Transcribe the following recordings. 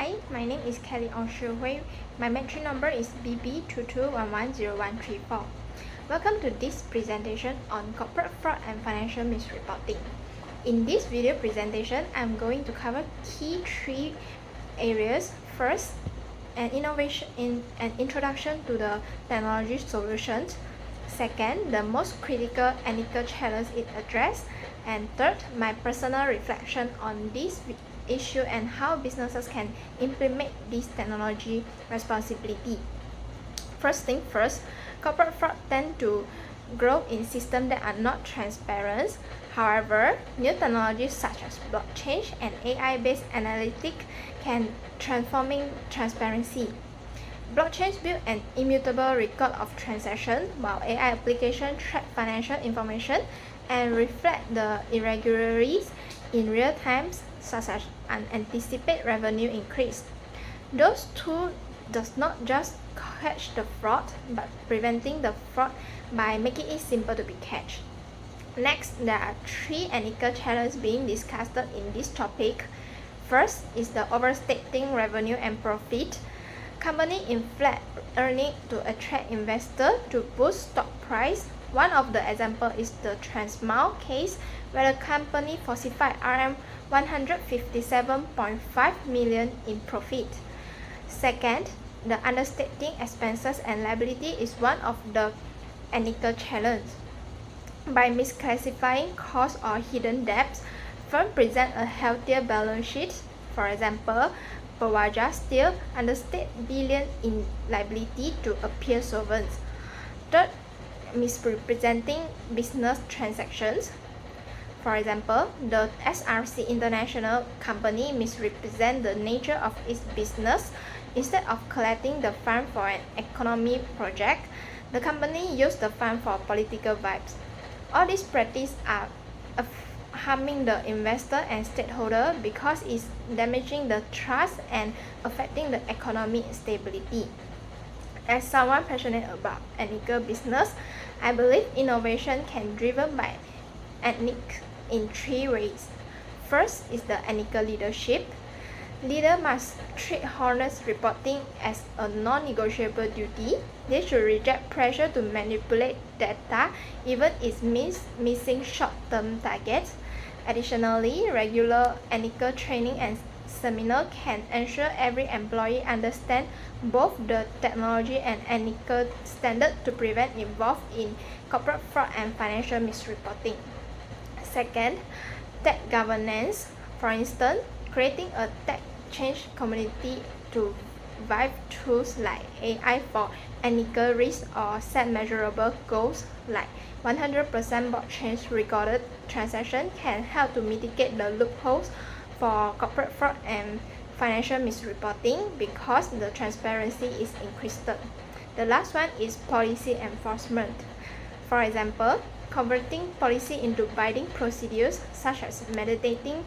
Hi, my name is Kelly Hui. My entry number is BT21503. Welcome to this presentation on corporate fraud and financial misreporting. In this video presentation, I'm going to cover three areas. First, an introduction to the technology solutions. Second, the most critical ethical challenges it addresses. And third, my personal reflection on this issue and how businesses can implement this technology responsibly. First thing first, corporate fraud tend to grow in systems that are not transparent. However, new technologies such as blockchain and AI-based analytics can transforming transparency. Blockchains build an immutable record of transactions, while AI applications track financial information and reflect the irregularities in real time, such as unanticipated revenue increase. Those tools does not just catch the fraud, but preventing the fraud by making it simple to be catched. Next, there are three ethical challenges being discussed in this topic. First is the overstating revenue and profit. Companies inflate earnings to attract investors to boost stock price. One of the examples is the Transmile case, where the company falsified Rm 157.5 million in profit. Second, the understating expenses and liability is one of the ethical challenges. By misclassifying costs or hidden debts, firms present a healthier balance sheet. For example, Bawaja Steel understate billion in liability to appear solvent. Third, misrepresenting business transactions. For example, the SRC International company misrepresent the nature of its business. Instead of collecting the fund for an economy project, the company used the fund for political vibes. All these practices are harming the investor and stakeholder because it's damaging the trust and affecting the economic stability. As someone passionate about ethical business, I believe innovation can be driven by ethics in three ways. First is the ethical leadership. Leaders must treat honest reporting as a non-negotiable duty. They should reject pressure to manipulate data, even if it means missing short-term targets. Additionally, regular ethical training and seminar can ensure every employee understands both the technology and ethical standards to prevent involved in corporate fraud and financial misreporting. Second, tech governance. For instance, creating a tech change community to vibe tools like AI for ethical risk or set measurable goals like 100% blockchain recorded transaction can help to mitigate the loopholes for corporate fraud and financial misreporting because the transparency is increased. The last one is policy enforcement. For example, converting policy into binding procedures such as mandating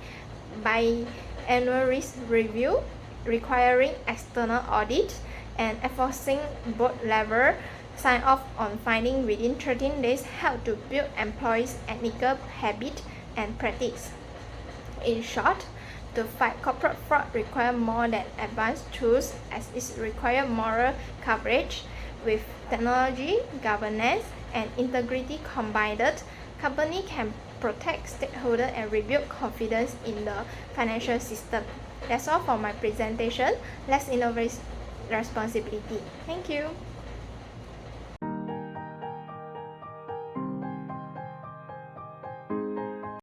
biannual risk review, requiring external audit, and enforcing board level sign-off on finding within 13 days help to build employees' ethical habit and practice. In short, to fight corporate fraud requires more than advanced tools as it requires moral coverage. With technology, governance, and integrity combined, companies can protect stakeholders and rebuild confidence in the financial system. That's all for my presentation. Let's innovate responsibility. Thank you.